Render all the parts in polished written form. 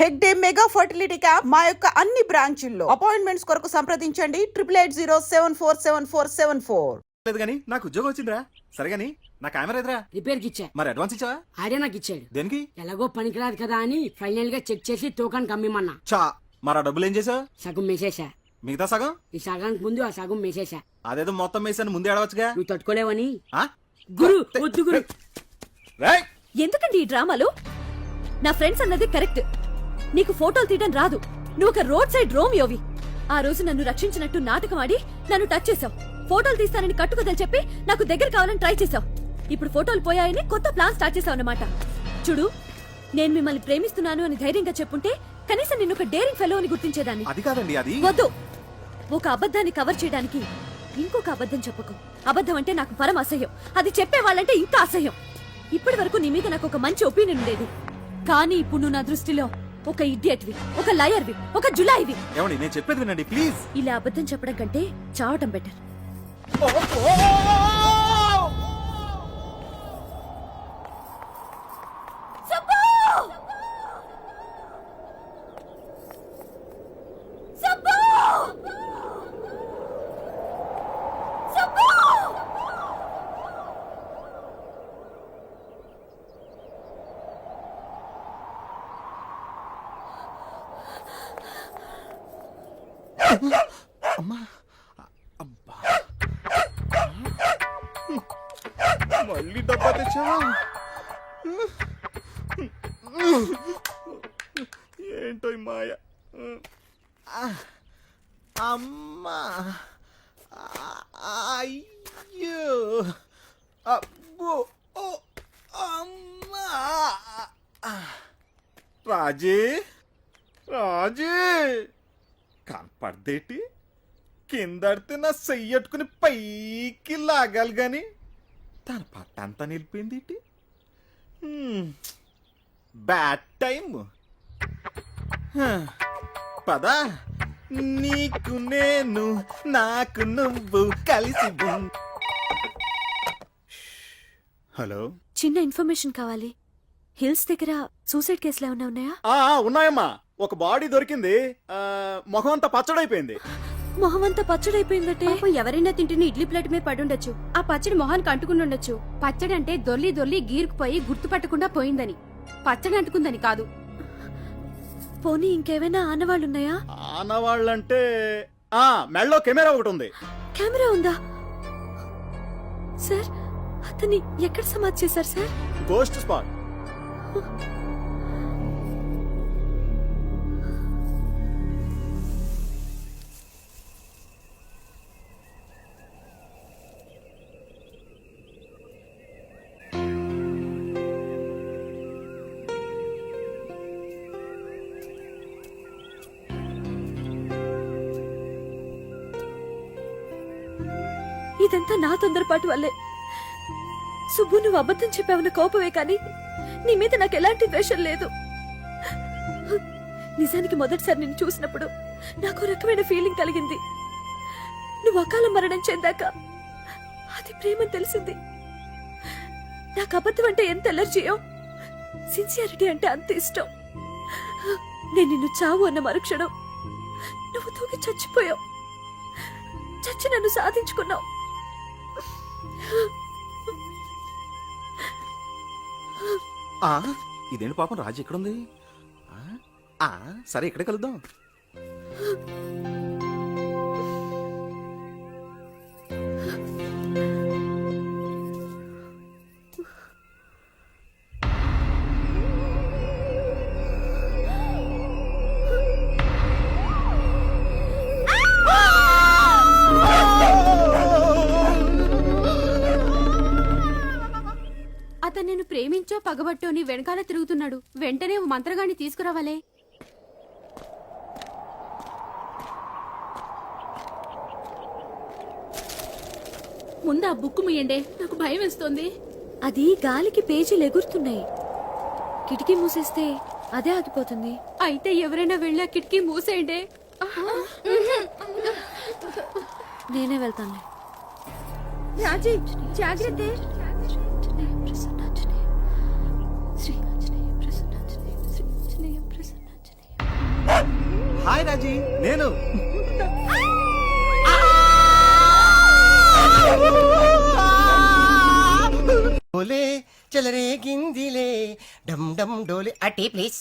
Hegde mega fertility camp మా యొక్క అన్ని బ్రాంచుల్లో. అపాయింట్మెంట్స్ కొరకు సంప్రదించండి 8880747474. లేదు గానీ నాకు ఉద్యోగం వచ్చిందిరా. సరే గానీ నా కెమెరా ఎదురా రిపేర్ కి ఇచ్చా. మరి అడ్వాన్స్ ఇచ్చావా? ఆడే నాకు ఇచ్చాడు. దేనికి? ఎలాగో పనికిరాదు కదా అని ఫైనల్ గా చెక్ చేసి టోకన్ కమ్మిమన్నా. చా మరి ఆ డబ్బులు ఏం చేసావు? సగం మేసేసా. మిగతా సగం ఈ సగానికి ముందు ఆ సగం మేసేసా. అదేదో మొత్తం వేసాను ముందే అడవచ్చుగా. నువ్వు తట్టుకోలేవని. ఆ? గురు వద్దు గురు. రేయ్! ఎందుకండి ఈ డ్రామాలు? నా ఫ్రెండ్స్ అన్నది కరెక్ట్. నీకు ఫోటోలు తీయడం రాదు. నువ్వు ఒక రోడ్ సైడ్ రోమియోవి. ఆ రోజు నన్ను రక్షించినట్టు నాటకం ఆడి నన్ను టచ్ చేసావు. ఫోటోలు తీస్తానని కట్టుకథలు చెప్పి నాకు దగ్గర కావాలని ట్రై చేసావు. ఇప్పుడు ఫోటోలు పోయాయని కొత్త ప్లాన్ స్టార్ట్ చేసావు అన్నమాట. చూడు, నేను మిమ్మల్ని ప్రేమిస్తున్నాను అని ధైర్యంగా చెప్పుంటే కనీసం నిన్ను ఒక డేరింగ్ ఫెలో అని గుర్తించేదాన్ని. అది కాదండి, అది వద్దు. ఒక అబద్ధాన్ని కవర్ చేయడానికి ఇంకొక అబద్ధం చెప్పకు. అబద్ధం అంటే నాకు పరమ అసహ్యం. అది చెప్పేవాళ్ళంటే ఇంకా అసహ్యం. ఇప్పటి వరకు నీ మీద నాకు ఒక మంచి ఒపీనియన్ ఉండేది. కానీ ఇప్పుడు నువ్వు నా దృష్టిలో ఒక ఇడియట్వి, ఒక లయర్వి, ఒక జులాయివి. ఏమండి నేను చెప్పేది వినండి ప్లీజ్. ఇలా అబద్ధం చెప్పడం కంటే చావటం బెటర్. అమ్మా అబ్బా, మళ్ళీ డబ్బా తెచ్చావా? ఏంటో ఈ మాయ. అమ్మా అయ్యో అబ్బో ఓ అమ్మా. రాజీ రాజీ కనపడదేటి? కిందడితే నా చెయ్యట్టుకుని పైకి లాగాలి గాని తన పట్టంతా నిలిపోయింది. Bad time. పదా నీకు నేను నాకు నువ్వు కలిసి. హలో, చిన్న ఇన్ఫర్మేషన్ కావాలి. హిల్స్ దగ్గర సూసైడ్ కేసులు ఏమైనా ఉన్నాయా? ఉన్నాయమ్మా. ఒక బాడీ దొరికింది. మొహం అంతా పచ్చడైపోయింది. మొహం అంతా పచ్చడైపోయిందంటే ఎవరైనా తింటున్న ఇడ్లీ ప్లేట్ మీద పడుండొచ్చు. ఆ పచ్చడి మొహానికి అంటుకుని ఉండొచ్చు. పచ్చడి అంటే దొర్లి దొర్లి గీరుకుపోయి గుర్తుపట్టకుండా పోయిందని, పచ్చడి అంటుకుందని కాదు. పోనీ ఇంకేమైనా ఆనవాళ్ళున్నాయా? ఆనవాళ్ళంటే మెళ్ళో కెమెరా ఒకటి ఉంది. కెమెరా ఉందా? సార్, అతన్ని ఎక్కడ సమాధి చేశారు సార్? Ghost spot. ఇదంతా నా తొందరపాటు వల్లే. సుబ్బు, నువ్వు అబద్ధం చెప్పావన్న కోపమే కానీ నీ మీద నాకు ఎలాంటి ద్వేషం లేదు. నిజానికి మొదటిసారి నిన్ను చూసినప్పుడు నాకు రకమైన ఫీలింగ్ కలిగింది. నువ్వు అకాల మరణం చెందాక అది ప్రేమని తెలిసింది. నాకు అబద్ధం అంటే ఎంత ఎలర్జీయో, సిన్సియారిటీ అంటే అంత ఇష్టం. నేను నిన్ను చావు అన్న మరుక్షణం నువ్వు తూగి చచ్చిపోయావు. చచ్చి నన్ను సాధించుకున్నావు. ఇదేంటి పాపం, రాజు ఎక్కడుంది? సరే ఇక్కడే కలుద్దాం. అతను నేను ప్రేమించో పగబట్టో నీ వెనకాల తిరుగుతున్నాడు. వెంటనే ఓ మంత్రగాన్ని తీసుకురావాలే. ముందు ఆ బుక్ ముయ్యండి, నాకు భయం వేస్తోంది. అది గాలికి పేజీలు ఎగురుతున్నాయి. కిటికీ మూసేస్తే అదే ఆగిపోతుంది. అయితే ఎవరైనా వెళ్ళా కిటికీ మూసేయండి. నేనే వెళ్తాను. రాజీ, జాగ్రత్త. శ్రీ ఆంజనేయ ప్రసన్నాంజనేయ, శ్రీ ఆంజనేయ ప్రసన్నాంజనేయ. హాయ్ రాజీ. నేను డోలే చలరే గిందిలే డమ్ డమ్ డోలే ఆ టీ ప్లీజ్.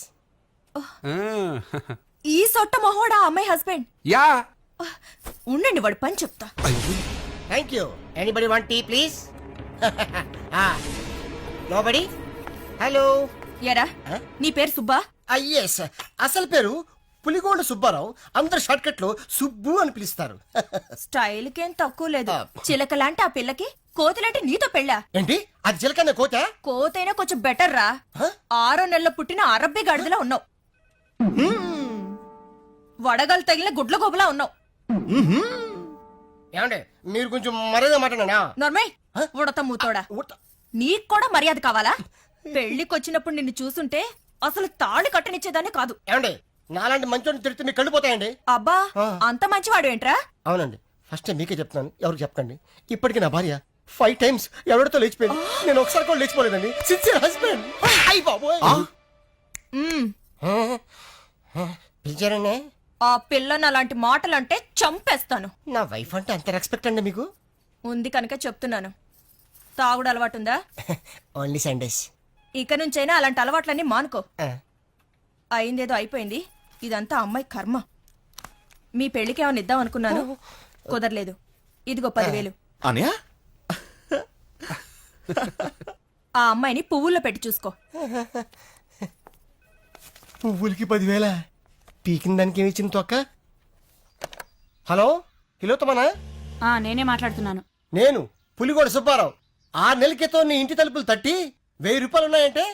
ఈ సొట్ట మొహోడా అమ్మాయి హస్బెండ్. యా ఉండండి వాడు పని చెప్తా. Thank you. Anybody want tea please? Nobody. Hello. ఎరా నీ పేరు సుబ్బా? ఎస్, అసలు పేరు పులిగోండ సుబ్బారావు. అందరు షార్ట్ కట్ లో సుబ్బు అని పిలుస్తారు. స్టైల్ కేం తక్కువ లేదు. చిలకలాంటి ఆ పిల్లకి కోతిలాంటి నీతో పెళ్ళా? ఏంటి అది చిలకన్న కోత? కోతైనా కొంచెం బెటర్ రా. 6 నెలల పుట్టిన అరబ్బి గాడిదలా ఉన్నావు. వడగలు తగిలిన గుడ్ల గోబులా ఉన్నావు. ఏమండి మీరు కొంచెం మర్యాద మాట్లాడినా? నర్మయ్ ఉడత మూతోడా, నీకు కూడా మర్యాద కావాలా? పెళ్లికొచ్చినప్పుడు నిన్ను చూసుంటే అసలు తాళి కట్టనిచ్చేదాన్ని కాదు. ఏమండి నాలాంటి మంచోని తిడితే మీకు కళ్ళు పోతాయండి. అబ్బా అంత మంచివాడు ఏంట్రా? అవునండి, ఫస్ట్ టైం మీకే చెప్తున్నాను, ఎవరికి చెప్పకండి. ఇప్పటికి నా భార్య 5 times ఎవరితో లేచిపోయింది, నేను ఒకసారి కూడా లేచిపోలేదండి. Sincere husband. అయ్యి బాబోయ్. పిలిచారండి? ఆ పిల్లని అలాంటి మాటలంటే చంపేస్తాను. నా వైఫ్ అంటే అంత రెస్పెక్ట్ అండి మీకు? ఉంది కనుక చెప్తున్నాను. తాగుడు అలవాటుందా? Only Sundays. ఇక నుంచైనా అలాంటి అలవాట్లన్నీ మానుకో. అయిందేదో అయిపోయింది, ఇదంతా అమ్మాయి కర్మ. మీ పెళ్లికి ఏమైనా ఇద్దాం అనుకున్నాను, కుదరలేదు. ఇదిగో 10,000. అనియా ఆ అమ్మాయిని పువ్వుల్లో పెట్టి చూసుకో. పువ్వులకి 10,000? పీకిన దానికి ఏమి ఇచ్చింది తొక్క? హలో, కిలోతమనా? నేనే మాట్లాడుతున్నాను. నేను పులిగోడ సుబ్బారావు. 6 నెలల క్రితం నీ ఇంటి తలుపులు తట్టి 1000 రూపాయలు ఉన్నాయంటే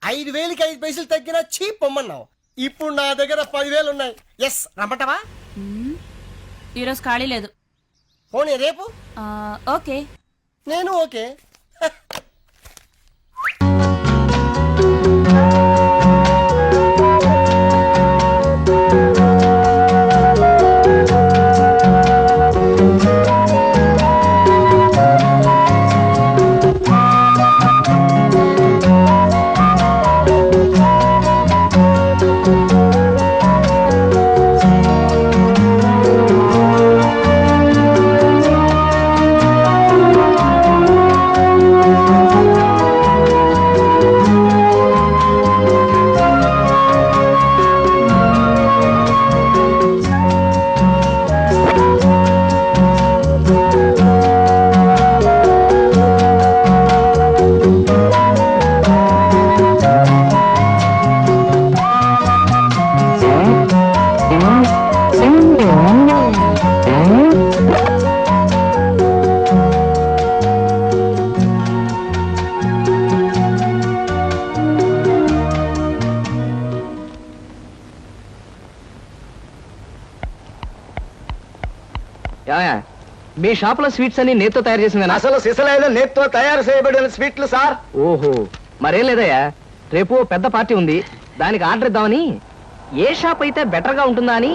5,000కి 5 పైసలు తగ్గినా చీప్ పొమ్మన్నావు. ఇప్పుడు నా దగ్గర 10,000 ఉన్నాయి. ఎస్, రమ్మంటావా? ఈరోజు ఖాళీ లేదు. పోనీ రేపు? ఓకే. నేను ఓకే. మీ షాప్ లో స్వీట్స్ అన్ని నేత్తో తయారు చేసిందేనా? అసలు సిసలైన నేత్తో తయారు చేయబడిన స్వీట్లు సార్. ఓహో, మరేం లేదయ్యా, రేపు పెద్ద పార్టీ ఉంది, దానికి ఆర్డర్ ఇద్దామని. ఏ షాప్ అయితే బెటర్ గా ఉంటుందా అని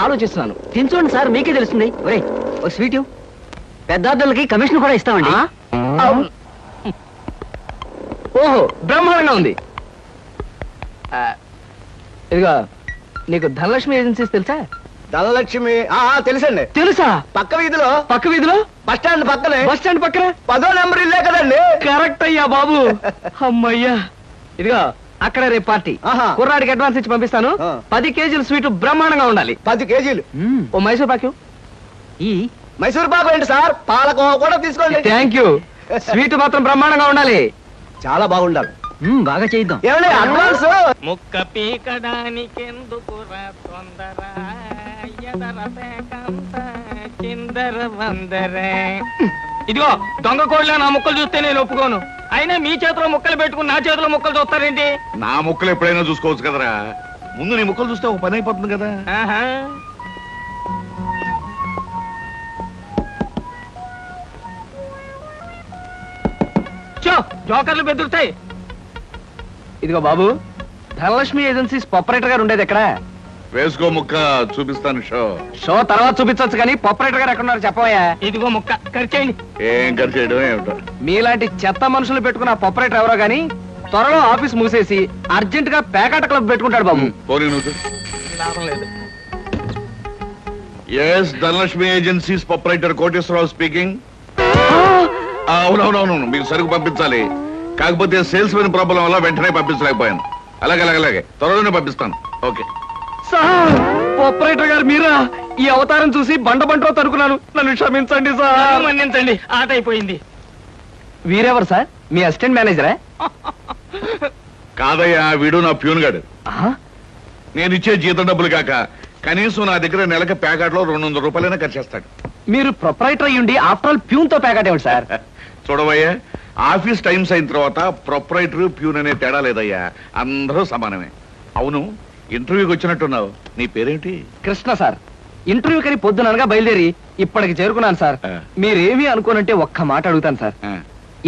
ఆలోచిస్తున్నాను. తినచూడండి సార్, మీకే తెలుస్తుంది. ఒరే ఒక స్వీట్, పెద్ద ఆర్డర్లకి కమిషన్ కూడా ఇస్తామండి. ఓహో, బ్రహ్మాండంగా ఉంది. ఇదిగో, నీకు ధనలక్ష్మి ఏజెన్సీస్ తెలుసా? ధనలక్ష్మి తెలుసండి. తెలుసా? పక్క వీధిలో బస్ స్టాండ్ పక్కనే. బస్ స్టాండ్ పక్కన 10వ నెంబర్ ఇల్లే కదండి. కరెక్ట్ అయ్యా బాబు, అమ్మయ్యా. ఇదిగో అక్కడ రేపు పార్టీ, కుర్రాడికి అడ్వాన్స్ ఇచ్చి పంపిస్తాను. 10 కేజీల స్వీట్ బ్రహ్మాండంగా ఉండాలి. 10 కేజీలు. ఓ మైసూర్ పాకు. ఈ మైసూర్ పాకు ఏంటి సార్, పాలకోవా కూడా తీసుకోండి. Thank you. స్వీట్ మాత్రం బ్రహ్మాండంగా ఉండాలి. చాలా బాగుండాలి. బాగా చేద్దాం. ఏమండి అడ్వాన్స్? ముక్క పీకడానికెందుకురా తొందర, చిందర వందరే. ఇదిగో దొంగ కోళ్ళ నా ముక్కలు చూస్తే నేను ఒప్పుకోను. అయినా మీ చేతిలో ముక్కలు పెట్టుకుని నా చేతిలో ముక్కలు చూస్తారేంటి? నా ముక్కలు ఎప్పుడైనా చూసుకోవచ్చు కదరా, ముందు నీ ముక్కలు చూస్తే ఒక పని అయిపోతుంది కదా. జోకర్లు బెదురుతాయి. ఇదిగో బాబు, ధనలక్ష్మి ఏజెన్సీస్ ప్రొపరేటర్ గారు ఉండేది ఎక్కడ? వేసుకో ముక్క, చూపిస్తాను. షో తర్వాత చూపించవచ్చు కానీ ప్రొపరేటర్ గారు ఎక్కడున్నారు చెప్పవయ్యా. ఇదిగో ముక్క, ఖర్చేయండి. ఏం ఖర్చు చేయడం ఏమిటో. మీలాంటి చెత్త మనుషులు పెట్టుకున్న ప్రొపరేటర్ ఎవరో గానీ త్వరలో ఆఫీస్ మూసేసి అర్జెంట్ గా పేకాట క్లబ్ పెట్టుకుంటాడు బాబు. పోనీ నువ్వు లాభం లేదు. S Dhanalakshmi agencies proprietor Koteswararao speaking. అవునవునవును, మీకు సరుకు పంపించాలి. కాకపోతే సేల్స్ మెన్ ప్రాబ్లం వల్ల వెంటనే పంపించలేకపోయాను. అలాగే త్వరలోనే పంపిస్తాను. ఓకే సార్, ఆపరేటర్ గారు మీరా? ఈ అవతారం చూసి బండలో తరుకున్నాను. నన్ను క్షమించండి సార్. మన్నించండి, ఆట అయిపోయింది. వీరెవరు సార్? మీ అసిస్టెంట్ మేనేజరా? కాదయ్యా, వీడు నా ప్యూన్ గాడు. ఆహా, నేను ఇచ్చే జీతం డబ్బులు కాక కనీసం నా దగ్గర నెలకి ప్యాకెట్లో 200 రూపాయలైనా ఖర్చు చేస్తాడు. మీరు ప్రొపరైటర్ అయ్యుండి ఆఫ్టర్ ఆల్ ప్యూన్ తో ప్యాకెట్ ఏమిటి సార్? చూడవయ్యా, ఆఫీస్ టైమ్స్ అయిన తర్వాత ప్రొపరైటర్ ప్యూన్ అనే తేడా లేదయ్యా, అందరూ సమానమే. అవును, ఇంటర్వ్యూకి వచ్చినట్టున్నావు, నీ పేరేంటి? కృష్ణ సార్. ఇంటర్వ్యూ కని పొద్దుననగా బయలుదేరి ఇప్పటికి చేరుకున్నాను సార్. ఆ. మీరేమీ అనుకోనంటే ఒక్క మాట అడుగుతాను సార్. ఆ,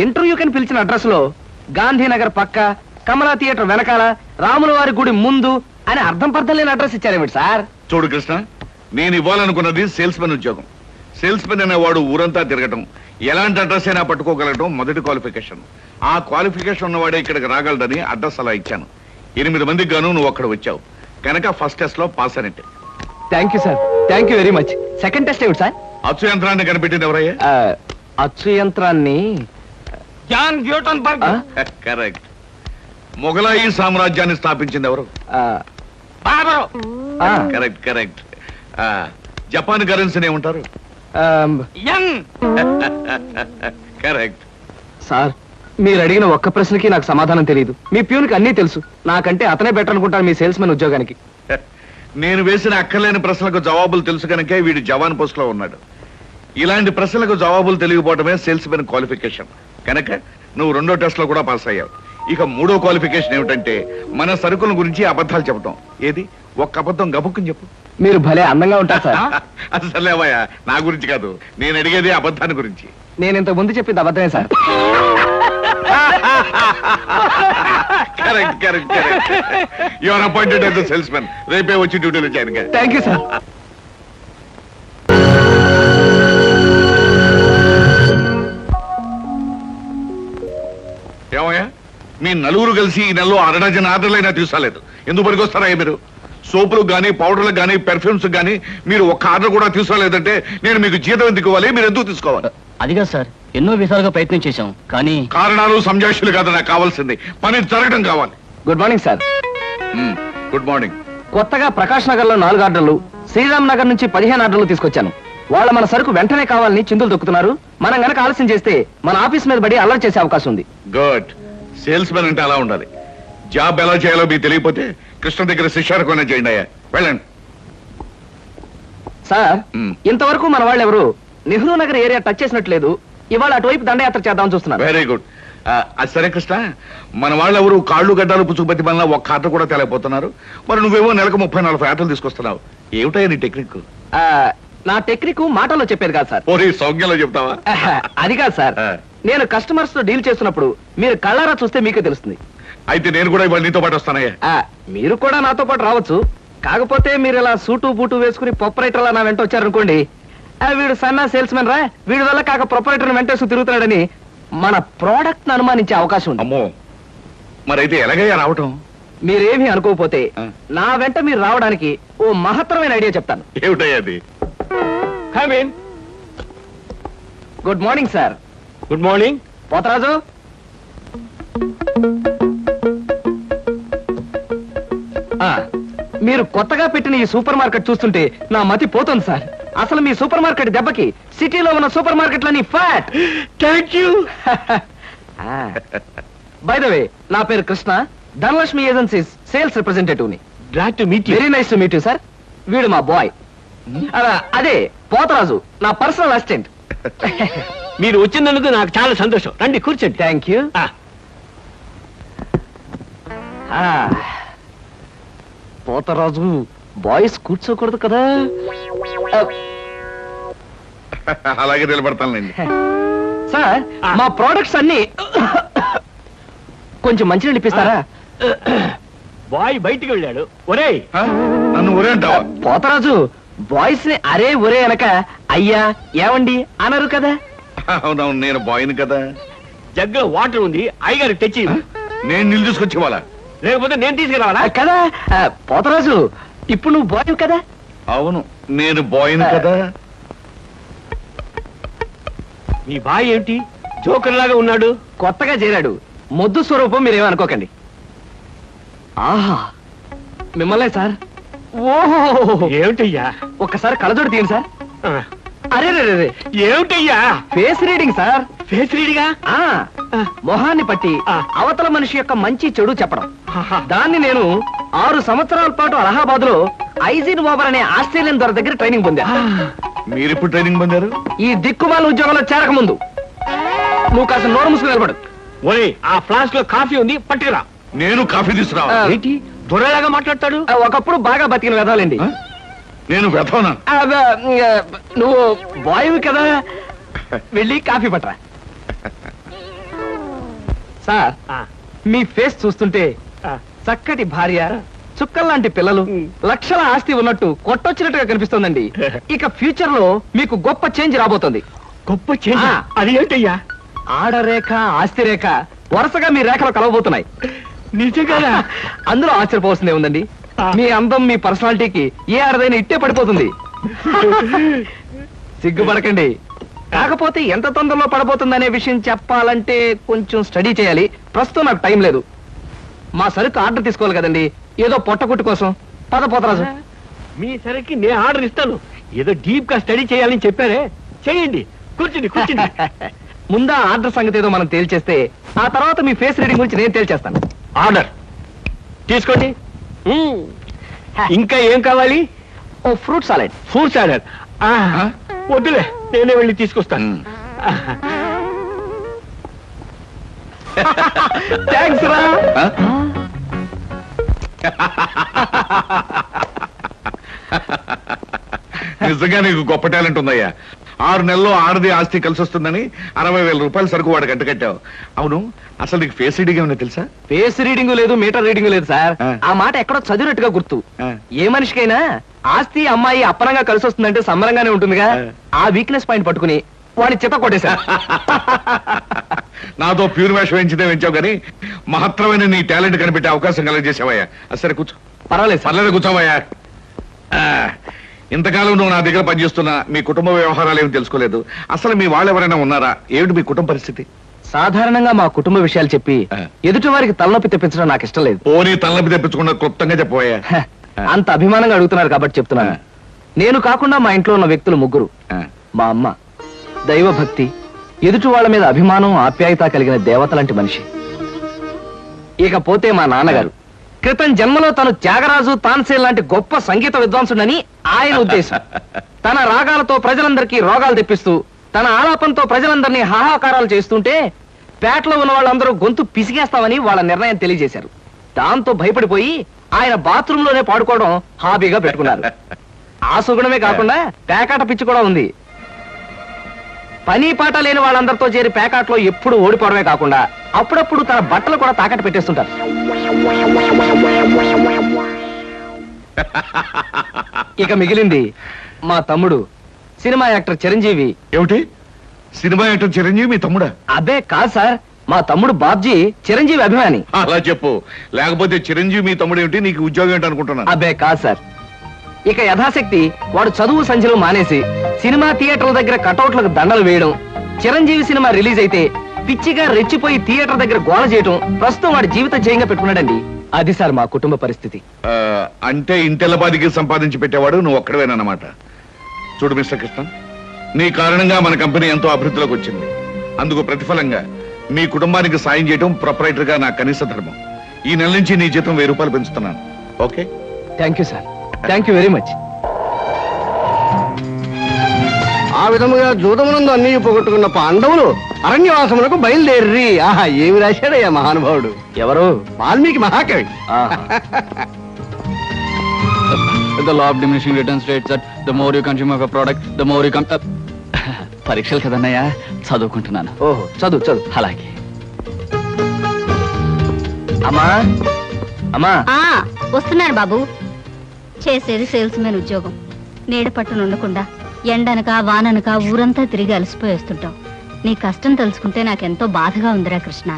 ఇంటర్వ్యూ కని పిలిచిన అడ్రస్ లో గాంధీనగర్ పక్క, కమలా థియేటర్ వెనకాల, రాముల వారి గుడి ముందు అని అర్థం పర్థం లేని అడ్రస్ ఇచ్చారేమిటి సార్? చూడు కృష్ణ, నేను ఇవ్వాలనుకున్నది సేల్స్ మెన్ ఉద్యోగం. సేల్స్ మెన్ అనేవాడు ఊరంతా తిరగటం, ఎలాంటి అడ్రస్ అయినా పట్టుకోగలగటం మొదటి క్వాలిఫికేషన్. ఆ క్వాలిఫికేషన్ ఉన్నవాడే ఇక్కడికి రాగలడని అడ్రస్ అలా ఇచ్చాను. 8 మందికి గాను నువ్వు అక్కడ వచ్చావు కనుక ఫస్ట్ టెస్ట్ లో పాస్ అయినట్టే. Thank you sir, thank you very much. Second test ఏమిటి సార్? అచ్చు యంత్రాన్ని కనిపెట్టింది ఎవరయ్యా? అచ్చు యంత్రాన్ని జాన్ గ్యూటన్బర్గ్. కరెక్ట్. మొఘలాయి సామ్రాజ్యాన్ని స్థాపించింది ఎవరు? బాబరు. కరెక్ట్. జపాన్ కరెన్సీని ఏమంటారు? యం. కరెక్ట్. సార్, మీరు అడిగిన ఒక్క ప్రశ్నకి నాకు సమాధానం తెలియదు. మీ ప్యూన్కి అన్నీ తెలుసు. నాకంటే అతనే బెటర్ అనుకుంటాను మీ సేల్స్ మెన్ ఉద్యోగానికి. నేను వేసిన అక్కర్లేని ప్రశ్నలకు జవాబులు తెలుసు కనుకే వీడు జవాన్ పోస్ట్ లో ఉన్నాడు. ఇలాంటి ప్రశ్నలకు జవాబులు తెలియకపోవడమే సేల్స్ మెన్ క్వాలిఫికేషన్. కనుక నువ్వు 2వ టెస్ట్ లో కూడా పాస్ అయ్యావు. ఇక 3వ క్వాలిఫికేషన్ ఏమిటంటే మన సరుకుల గురించి అబద్ధాలు చెప్పడం. ఏది? ఒక్క అబద్ధం గబుక్కుని చెప్పు. మీరు భలే అందంగా ఉంటారు సార్. అసలేవయ్యా, నా గురించి కాదు, నేను అడిగేది అబద్ధాన్ని గురించి. నేను ఇంతకు ముందు చెప్పింది అబద్ధమే sir. Correct. You are appointed as the salesmen. రేపే వచ్చి డ్యూటీలో జాయిన్ గా. Thank you sir. ఏమయ్యా, మీ నలుగురు కలిసి ఈ నెలలో 6 డజన్ ఆర్డర్లైనా తీసుకోలేదు. ఎందుకు పనికొస్తారా మీరు? సోపులకు గానీ, పౌడర్లకు గానీ, పెర్ఫ్యూమ్స్ గానీ మీరు ఒక్క ఆర్డర్ కూడా తీసుకోలేదంటే నేను మీకు జీతం ఎందుకు ఇవ్వాలి? మీరు ఎందుకు తీసుకోవాలి? అదిగా సార్, ఎన్నో విధాలుగా ప్రయత్నం చేశాం కానీ. కారణాలు సంజాషులు కాదు నాకు కావాల్సింది, పని జరగడం కావాలి. Good morning sir. Good morning. కొత్తగా ప్రకాష్ నగర్ లో 4 ఆర్డర్లు, శ్రీరామ్ నగర్ నుంచి 15 ఆర్డర్లు తీసుకొచ్చాను. వాళ్ళ మన సరుకు వెంటనే కావాలని చిందులు తొక్కుతున్నారు. మనం గనక ఆలస్యం చేస్తే మన ఆఫీస్ మీద పడి అల్లరి చేసే అవకాశం ఉంది. గుడ్. సేల్స్ మెన్ అంటే అలా ఉండాలి. జాబ్ ఎలా చేయాలో మీకు తెలియకపోతే కృష్ణ దగ్గర శిష్యారకమైనా చేయండి అయ్యా. వెళ్ళండి సార్. ఇంతవరకు మన వాళ్ళు ఎవరు నెహ్రూ నగర్ ఏరియా టచ్ చేసినట్లేదు. ఇవాళ అటువైపు దండయాత్ర చేద్దామని చూస్తున్నారు. Very good. అది సరే కృష్ణ, మన వాళ్ళు ఎవరు కాళ్ళు గడ్డాలు పుచ్చుకుపతి వల్ల ఒక్క ఆర్డర్ కూడా తెలియపోతున్నారు. మరి నువ్వేమో నెలకు 30-40 ఆర్డర్లు తీసుకొస్తున్నావు. ఏమిటయ్యా నీ టెక్నిక్? నా టెక్నిక్ మాటల్లో చెప్పేది కాదు సార్. ఓరి సౌజ్ఞలో చెప్తావా? అది కాదు సార్, నేను కస్టమర్స్ తో డీల్ చేస్తున్నప్పుడు మీరు కళ్ళారా చూస్తే మీకే తెలుస్తుంది. అయితే నేను కూడా ఇవాళ నీతో పాటు వస్తానయ్యా. మీరు కూడా నాతో పాటు రావచ్చు. కాకపోతే మీరు ఇలా సూటు బూటు వేసుకుని ప్రొపరైటర్ లా నా వెంట వచ్చారనుకోండి, వీడు సన్నా సేల్స్ మెన్ రా, వీడి వల్ల కాక ప్రొపరైటర్ వెంటేసు తిరుగుతున్నాడని మన ప్రోడక్ట్ ను అనుమానించే అవకాశం ఉంది. అమ్మో, మరైతే ఎలాగయ్యా రావటం? మీరేమీ అనుకోకపోతే నా వెంట మీరు రావడానికి ఓ మహత్తరమైన ఐడియా చెప్తాను. ఏమిటయ్యా అది? Come in. Good morning sir. Good morning. Potharaju, మీరు కొత్తగా పెట్టిన ఈ సూపర్ మార్కెట్ చూస్తుంటే నా మతి పోతుంది సార్. అసలు మీ సూపర్ మార్కెట్ దెబ్బకి సిటీలో ఉన్న సూపర్ మార్కెట్లని fat. Thank you. By the way, నా పేరు Krishna, Dhanalakshmi agencies sales representative ని. Glad to meet you. Very nice to meet you sir. వీడు మా బాయ్. అదే పోతరాజు, నా పర్సనల్ అసిస్టెంట్. మీరు వచ్చినందుకు నాకు చాలా సంతోషం. రండి కూర్చోండి. Thank you. పోతరాజు, బాయ్స్ కూర్చోకూడదు కదా. అలాగే నిలబడతానులేండి. సార్, మా ప్రోడక్ట్స్ అన్ని కొంచెం మంచినీళ్ళు ఇప్పిస్తారా? బాయ్ బయటికి వెళ్ళాడు. ఒరేయ్, నన్ను ఒరే అంటావా? పోతరాజు, బాయ్స్ ని అరే ఒరే అనక అయ్యా ఏమండి అనరు కదా. అవునవును, నేను బాయ్ని కదా. జగ్గులో వాటర్ ఉంది, అయ్యగారు తెచ్చి. నేను నీళ్ళు తీసుకొచ్చి ఇవ్వాలా? లేకపోతే నేను తీసుకురావాలా? కదా పోతరాజు, ఇప్పుడు నువ్వు బాయ్ కదా. అవును, నేను బాయ్ని కదా. మీ బాయ్ ఏంటి జోకర్ లాగా ఉన్నాడు? కొత్తగా చేరాడు, మొద్దు స్వరూపం, మీరేమనుకోకండి. ఆహా, మిమ్మల్నే సార్. ఓహో, ఏమిటయ్యా? ఒక్కసారి కళ్ళజోడు తీయండి సార్. ఆ, అరే రే రే, ఏమిటయ్యా? Face reading sir. ఫేస్ రీడిగా? ఆ మొహాన్ని పట్టి అవతల మనిషి యొక్క మంచి చెడు చెప్పడం. దాన్ని నేను 6 సంవత్సరాల పాటు అలహాబాద్ లో ఐజిన్ ఓవర్ అనే ఆస్ట్రేలియన్ దొర దగ్గర ట్రైనింగ్ పొందా. మీరెప్పుడు ట్రైనింగ్ పొందారు? ఈ దిక్కుమాల ఉద్యోగంలో చేరక ముందు. నువ్వు కాస్త నోరు మూసుకుని నిలబడు. ఓయ్, ఆ ఫ్లాస్క్ లో కాఫీ ఉంది, పట్టుకురా. నేను కాఫీ తీసుకురా. ఏంటి దొరలాగా మాట్లాడతాడు? ఒకప్పుడు బాగా బతికిన వెదాలండి. నేను వెతవనా? నువ్వు బాయ్వి కదా, వెళ్ళి కాఫీ పట్టరా. సార్, ఆ, మీ ఫేస్ చూస్తుంటే ఆ, చక్కటి భార్య, చుక్కల్లాంటి పిల్లలు, లక్షల ఆస్తి ఉన్నట్టు కొట్టొచ్చినట్టుగా కనిపిస్తోందండి. ఇక ఫ్యూచర్ లో మీకు గొప్ప చేంజ్ రాబోతుంది. గొప్ప చేంజ్. ఆ. అది ఏంటయ్యా? ఆడరేఖ, ఆస్తి రేఖ వరుసగా మీ రేఖలు కలవబోతున్నాయి. నిజంగా? అందులో ఆశ్చర్యపోవాల్సిందే ఉందండి. ఆ. మీ అందం, మీ పర్సనాలిటీకి ఏ ఆడదైనా ఇట్టే పడిపోతుంది. సిగ్గుపడకండి. కాకపోతే ఎంత తొందరలో పడబోతుందనే విషయం చెప్పాలంటే కొంచెం స్టడీ చేయాలి. ప్రస్తుతం నాకు టైం లేదు. మా సరుకు ఆర్డర్ తీసుకోవాలి కదండి, ఏదో పొట్టకుట్టు కోసం. పద పోతరాజు. మీ సరికి నేను ఆర్డర్ ఇస్తాను. ఏదో డీప్ గా స్టడీ చేయాలని చెప్పారే, చేయండి. కూర్చుండి కూర్చుండి. ముందా ఆర్డర్ సంగతి ఏదో మనం తేల్చేస్తే ఆ తర్వాత మీ ఫేస్ రీడింగ్ గురించి నేను తేల్చేస్తాను. ఆర్డర్ తీసుకోండి. ఇంకా ఏం కావాలి? ఓ ఫ్రూట్ సాలెడ్. Fruit salad. వద్దులే, నేనే వెళ్ళి తీసుకొస్తాను. థ్యాంక్స్ రా. నిజంగా నీకు గొప్ప టాలెంట్ ఉందయ్యా. 6 నెలల్లో ఆడది ఆస్తి కలిసి వస్తుందని 60,000 రూపాయల సరుకు వాడికి అంటకట్టావు. అవును, అసలు నీకు ఫేస్ రీడింగ్ ఏమైనా తెలుసా? ఫేస్ రీడింగ్ లేదు, మీటర్ రీడింగ్ లేదు సార్. ఆ మాట ఎక్కడో చదివినట్టుగా గుర్తు. ఏ మనిషికైనా ఆస్తి, అమ్మాయి అప్పనంగా కలిసి వస్తుందంటే సంబరంగానే ఉంటుందిగా. ఆ వీక్నెస్ పాయింట్ పట్టుకుని వాడిని చిత్త కొట్టేశా. నాతో ప్యూర్ వేషం వేయించితే వేయించావు కానీ మహత్తరమైన నీ టాలెంట్ కనిపెట్టే అవకాశం కలగజేసావయ్యా. సరే కూర్చో. పర్వాలేదు సార్. పర్లేదు, కూర్చోవయ్యా. ఇంతకాలం నువ్వు నా దగ్గర పనిచేస్తున్నా మీ కుటుంబ వ్యవహారాలు ఏమి తెలుసుకోలేదు. అసలు మీ వాళ్ళు ఎవరైనా ఉన్నారా? ఏమిటి మీ కుటుంబ పరిస్థితి? సాధారణంగా మా కుటుంబ విషయాలు చెప్పి ఎదుటి వారికి తలనొప్పి తెప్పించడం నాకు ఇష్టం లేదు. పోనీ తలనొప్పి తెప్పించకుండా క్లుప్తంగా చెప్పబోయా. అంత అభిమానంగా అడుగుతున్నారు కాబట్టి చెప్తున్నాను. నేను కాకుండా మా ఇంట్లో ఉన్న వ్యక్తులు 3. మా అమ్మ దైవభక్తి, ఎదుటి వాళ్ళ మీద అభిమానం, ఆప్యాయత కలిగిన దేవత లాంటి మనిషి. ఇకపోతే మా నాన్నగారు క్రితం జన్మలో తను త్యాగరాజు, తాన్సేన్ లాంటి గొప్ప సంగీత విద్వాంసుడని ఆయన ఉద్దేశం. తన రాగాలతో ప్రజలందరికీ రోగాలు తెప్పిస్తూ, తన ఆలాపంతో ప్రజలందరినీ హాహాకారాలు చేస్తుంటే పేటలో ఉన్న వాళ్ళందరూ గొంతు పిసిగేస్తామని వాళ్ళ నిర్ణయం తెలియజేశారు. దాంతో భయపడిపోయి ఆయన బాత్రూమ్ లోనే పాడుకోవడం హాబీగా పెట్టుకున్నారు. ఆ సుగుణమే కాకుండా పేకాట పిచ్చి కూడా ఉంది. పని పాట లేని వాళ్ళందరితో చేరి పేకాట్లో ఎప్పుడు ఓడిపోవడమే కాకుండా అప్పుడప్పుడు తన బట్టలు కూడా తాకట్టు పెట్టేస్తుంటారు. ఇక మిగిలింది మా తమ్ముడు సినిమా యాక్టర్ చిరంజీవి. ఏమిటి, సినిమా యాక్టర్ చిరంజీవి మీ తమ్ముడా? అబ్బే కాదు సార్, మా తమ్ముడు బాబ్జీ చిరంజీవి అభిమాని. అలా చెప్పు, లేకపోతే చిరంజీవి మీ తమ్ముడు ఏమిటి, నీకు ఉద్యోగం ఏంటి అనుకుంటున్నాను. అబ్బే కాదు సార్. ఇక యథాశక్తి వాడు చదువు సంధ్యలు మానేసి సినిమా థియేటర్ల దగ్గర కటౌట్లకు దండలు వేయడం, చిరంజీవి సినిమా రిలీజ్ అయితే పిచ్చిగా రెచ్చిపోయి థియేటర్ దగ్గర గోల చేయడం ప్రస్తుతం వాడి జీవిత జయంగా పెట్టుకున్నాడండి. అది సార్ మా కుటుంబ పరిస్థితి. అంటే ఇంటెల్లబాదికి సంపాదించి పెట్టేవాడు నువ్వు ఒక్కడవేనన్నమాట. చూడు మిస్టర్ కృష్ణ, నీ కారణంగా మన కంపెనీ ఎంతో అభివృద్ధిలోకి వచ్చింది. అందుకు ప్రతిఫలంగా మీ కుటుంబానికి సాయం చేయడం ప్రొపరైటర్ గా నా కనీస ధర్మం. ఈ నెల నుంచి నీ జీతం 1000 రూపాయలు పెంచుతున్నాను. Okay? Thank you sir, thank you very much. ఆ విధముగా జూదమునందు అన్ని పోగొట్టుకున్న పాండవులు అరణ్యవాసములకు బయలుదేర్రి. ఆహా, ఏమి రాశాడయ్యా మహానుభావుడు. ఎవరు? వాల్మీకి మహాకవి. The law of diminishing returns states that the more you consume of a product, the more you పరీక్షలు కదన్నయ్యా, చదువుకుంటున్నాను. ఓహో, చదువు చదువు. అలాగే. అమ్మా అమ్మా. వస్తున్నాను బాబు. చేసేది సేల్స్ మెన్ ఉద్యోగం. నీడ పట్టున ఉండకుండా ఎండనక వాననక ఊరంతా తిరిగి అలసిపోయేస్తుంటాం. నీ కష్టం తెలుసుకుంటే నాకెంతో బాధగా ఉందిరా కృష్ణ.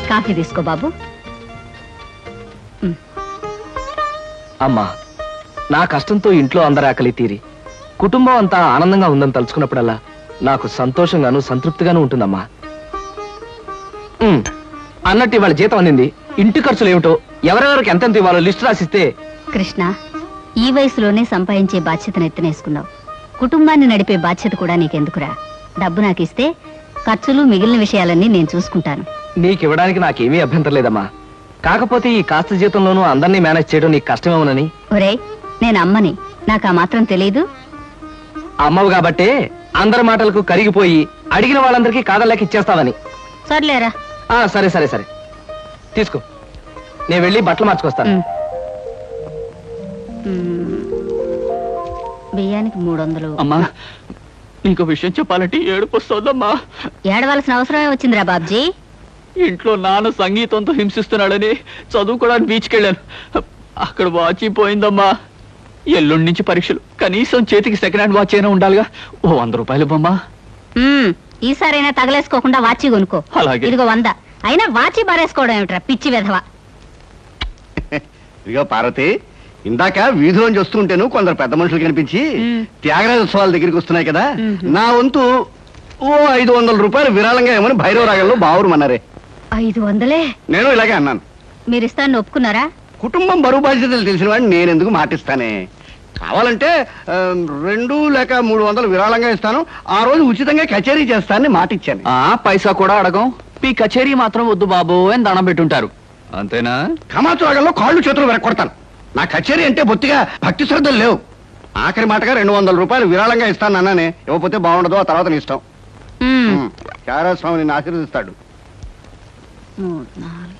కాఫీ తీసుకో బాబు. అమ్మా, నా కష్టంతో ఇంట్లో అందరి ఆకలి తీరి కుటుంబం అంతా ఆనందంగా ఉందని తలుచుకున్నప్పుడల్లా నాకు సంతోషంగాను సంతృప్తిగాను ఉంటుందమ్మా. అన్నట్టు ఇవాళ జీతం అందింది. ఇంటి ఖర్చులు ఏమిటో, ఎవరెవరికి ఎంతెంత ఇవ్వాలో లిస్టు రాసిస్తే. కృష్ణ, ఈ వయసులోనే సంపాదించే బాధ్యతను ఎత్తనేసుకున్నావు. కుటుంబాన్ని నడిపే బాధ్యత కూడా నీకెందుకురా? డబ్బు నాకు ఇస్తే ఖర్చులు మిగిలిన విషయాలన్నీ నేను చూసుకుంటాను. నీకివ్వడానికి నాకేమీ అభ్యంతరం లేదమ్మా. కాకపోతే ఈ కాస్త జీతంలోనూ అందరినీ మేనేజ్ చేయడం నీకు కష్టమేమోనని. ఒరేయ్, నేను అమ్మని, నాకు ఆ మాత్రం తెలీదు. అమ్మవు కాబట్టే అందరి మాటలకు కరిగిపోయి అడిగిన వాళ్ళందరికీ కాదలేక ఇచ్చేస్తావని. సర్లేరా. సరే సరే సరే, తీసుకో. నేను వెళ్ళి బట్టలు మార్చుకొస్తాను. బియ్యానికి 300. అమ్మా, నీకు విషయం చెప్పాలంటే ఏడుపు వస్తుందమ్మా. ఏడవలసిన అవసరమే వచ్చిందిరా బాబ్జీ. ఇంట్లో నాన్న సంగీతంతో హింసిస్తున్నాడని చదువుకోవడానికి బీచ్కి వెళ్ళాను. అక్కడ వాచ్ పోయిందమ్మా. ఎల్లుండి నుంచి పరీక్షలు. కనీసం చేతికి సెకండ్ హ్యాండ్ వాచ్ అయినా ఉండాలిగా. ఓ 100 రూపాయలు ఇవ్వమ్మా. ఈసారైనా తగలేసుకోకుండా వాచి కొనుక్కో. అలాగే. ఇదిగో 100. అయినా వాచి బారేసుకోవడం ఏమిట్రా పిచ్చి వెధవ. ఇదిగో పార్వతి, ఇందాక వీధిలోంచి వస్తుంటేను కొందరు పెద్ద మనుషులు కనిపించి త్యాగరాజ ఉత్సవాల దగ్గరికి వస్తున్నాయి కదా, నా వంతు ఓ 500 రూపాయలు విరాళంగా ఏమని భైరవ రాగంలో బావురమన్నారే. 500? నేను ఇలాగే అన్నాను. మీరిస్తాను ఒప్పుకున్నారా? కుటుంబం బరువు బాధ్యతలు తెలిసిన వాడిని నేనెందుకు మాటిస్తానే. కావాలంటే 2 లేక 300 విరాళంగా ఇస్తాను. ఆ రోజు ఉచితంగా కచేరీ చేస్తానని మాటిచ్చాను. పైసా కూడా అడగం. మీ కచేరీ మాత్రం వద్దు బాబు అని దండం పెట్టుంటారు. అంతేనా? కమాతు రాగంలో కాళ్ళు చేతులు వెరకొడతాను. నా కచేరీ అంటే బొత్తిగా భక్తి శ్రద్ధలు లేవు. ఆఖరి మాటగా 200 రూపాయలు విరాళంగా ఇస్తాను అన్నానే. ఇవ్వకపోతే బాగుండదు, ఆ తర్వాత నీ ఇష్టం. త్యాగరాజ స్వామి నిన్ను ఆశీర్వదిస్తాడు. 3, 4